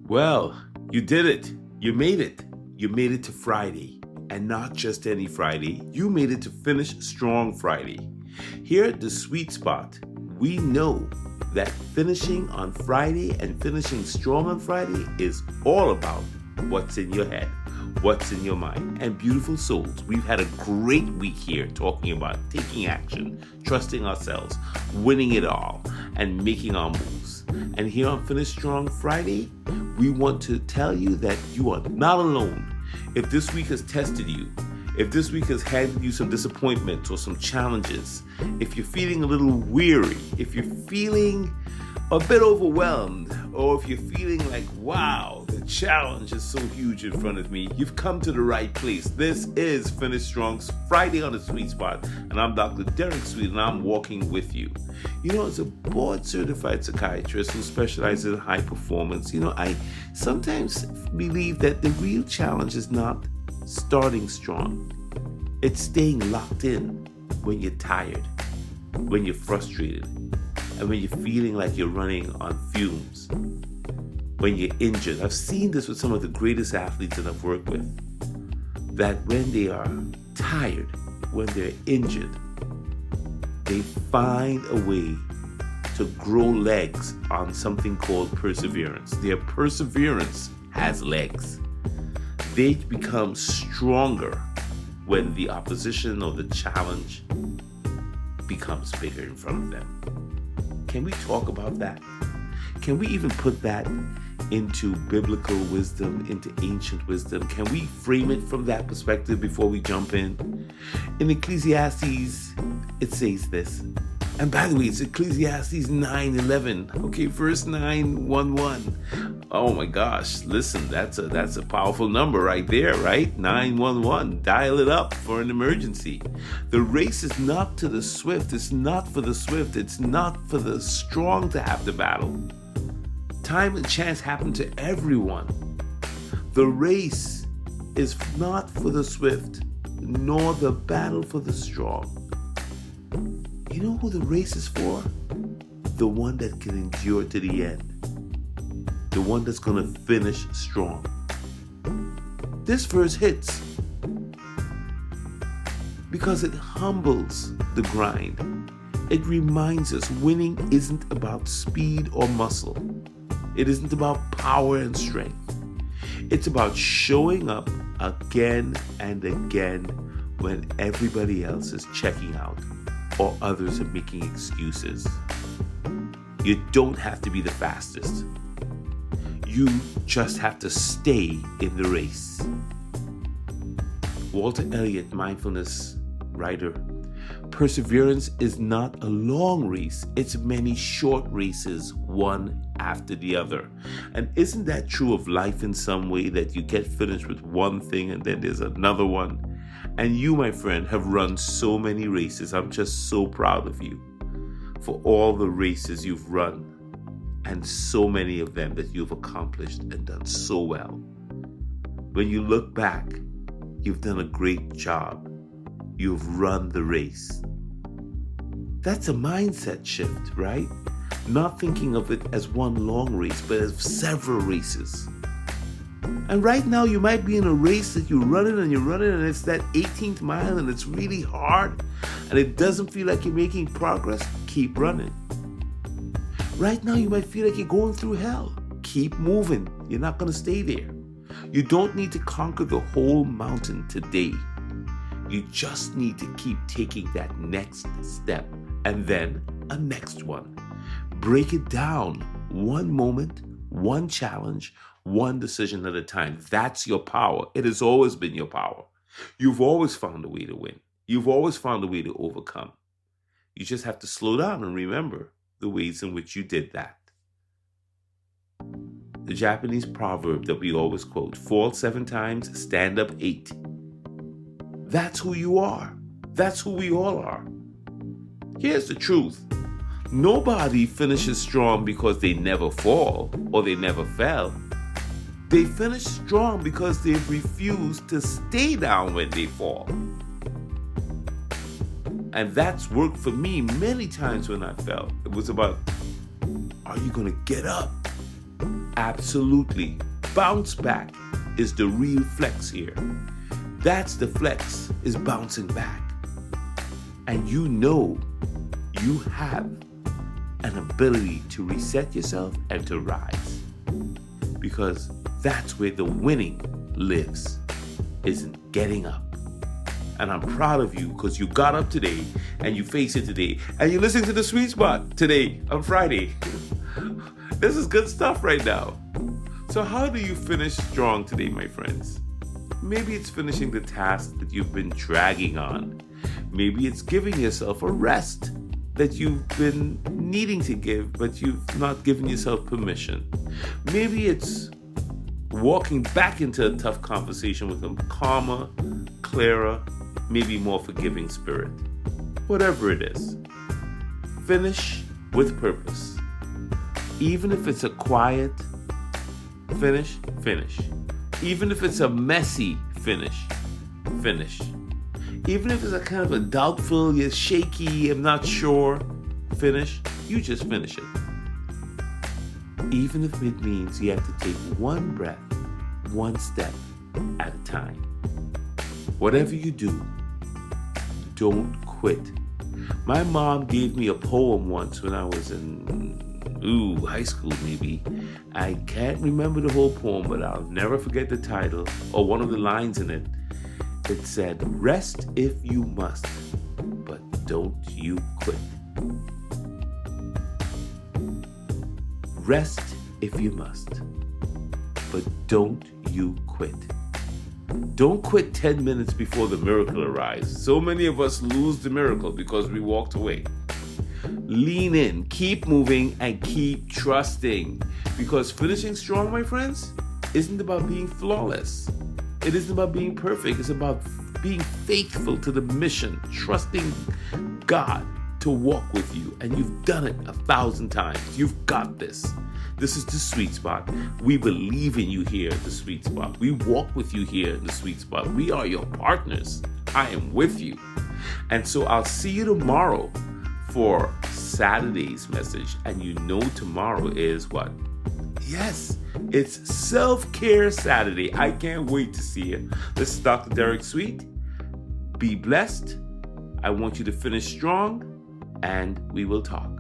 Well, you did it. You made it. You made it to Friday. And not just any Friday. You made it to Finish Strong Friday. Here at the Sweet Spot, we know that finishing on Friday and finishing strong on Friday is all about what's in your head, what's in your mind. And beautiful souls, we've had a great week here talking about taking action, trusting ourselves, winning it all, and making our moves. And here on Finish Strong Friday, we want to tell you that you are not alone. If this week has tested you, if this week has handed you some disappointments or some challenges, if you're feeling a little weary, if you're feeling a bit overwhelmed, or if you're feeling like, wow, the challenge is so huge in front of me, you've come to the right place. This is Finish Strong's Friday on the Sweet Spot, and I'm Dr. Derek Sweet, and I'm walking with you. You know, as a board-certified psychiatrist who specializes in high performance, I sometimes believe that the real challenge is not starting strong. It's staying locked in when you're tired, when you're frustrated, and when you're feeling like you're running on fumes, when you're injured. I've seen this with some of the greatest athletes that I've worked with, that when they are tired, when they're injured, they find a way to grow legs on something called perseverance. Their perseverance has legs. They become stronger when the opposition or the challenge becomes bigger in front of them. Can we talk about that? Can we even put that into biblical wisdom, into ancient wisdom? Can we frame it from that perspective before we jump in? In Ecclesiastes, it says this. And by the way, it's Ecclesiastes 9:11. Okay, verse 9:11. Oh my gosh, listen, that's a powerful number right there, right? 911. Dial it up for an emergency. The race is not to the swift. It's not for the swift. It's not for the strong to have the battle. Time and chance happen to everyone. The race is not for the swift, nor the battle for the strong. You know who the race is for? The one that can endure to the end. The one that's going to finish strong. This verse hits because it humbles the grind. It reminds us winning isn't about speed or muscle. It isn't about power and strength. It's about showing up again and again when everybody else is checking out or others are making excuses. You don't have to be the fastest. You just have to stay in the race. Walter Elliott, mindfulness writer, perseverance is not a long race, it's many short races, one after the other. And isn't that true of life in some way, that you get finished with one thing and then there's another one? And you, my friend, have run so many races. I'm just so proud of you for all the races you've run and so many of them that you've accomplished and done so well. When you look back, you've done a great job. You've run the race. That's a mindset shift, right? Not thinking of it as one long race, but as several races. And right now you might be in a race that you're running and it's that 18th mile and it's really hard and it doesn't feel like you're making progress. Keep running. Right now you might feel like you're going through hell. Keep moving. You're not going to stay there. You don't need to conquer the whole mountain today. You just need to keep taking that next step and then a next one. Break it down. One moment, one challenge, one decision at a time. That's your power. It has always been your power. You've always found a way to win. You've always found a way to overcome. You just have to slow down and remember the ways in which you did that. The Japanese proverb that we always quote, fall 7 times, stand up 8. That's who you are. That's who we all are. Here's the truth. Nobody finishes strong because they never fall or they never fell. They finish strong because they've refused to stay down when they fall. And that's worked for me many times when I fell. It was about, are you going to get up? Absolutely. Bounce back is the real flex here. That's the flex, is bouncing back. And you know you have an ability to reset yourself and to rise. Because that's where the winning lives, isn't getting up. And I'm proud of you because you got up today and you face it today. And you're listening to The Sweet Spot today on Friday. This is good stuff right now. So how do you finish strong today, my friends? Maybe it's finishing the task that you've been dragging on. Maybe it's giving yourself a rest that you've been needing to give, but you've not given yourself permission. Maybe it's walking back into a tough conversation with a calmer, clearer, maybe more forgiving spirit. Whatever it is, finish with purpose. Even if it's a quiet finish. Even if it's a messy finish. Even if it's a kind of a doubtful, you're shaky, I'm not sure finish, you just finish it. Even if it means you have to take one breath, one step at a time. Whatever you do, don't quit. My mom gave me a poem once when I was in high school maybe. I can't remember the whole poem, but I'll never forget the title or one of the lines in it. It said, "Rest if you must, but don't you quit." Rest if you must, but don't you quit. Don't quit 10 minutes before the miracle arrives. So many of us lose the miracle because we walked away. Lean in, keep moving, and keep trusting. Because finishing strong, my friends, isn't about being flawless. It isn't about being perfect. It's about being faithful to the mission, trusting God to walk with you. And you've done it 1,000 times. You've got this. This is The Sweet Spot. We believe in you here at The Sweet Spot. We walk with you here at The Sweet Spot. We are your partners. I am with you. And so I'll see you tomorrow for Saturday's message. And you know tomorrow is what? Yes, it's Self-Care Saturday. I can't wait to see you. This is Dr. Derek Sweet. Be blessed. I want you to finish strong, and we will talk.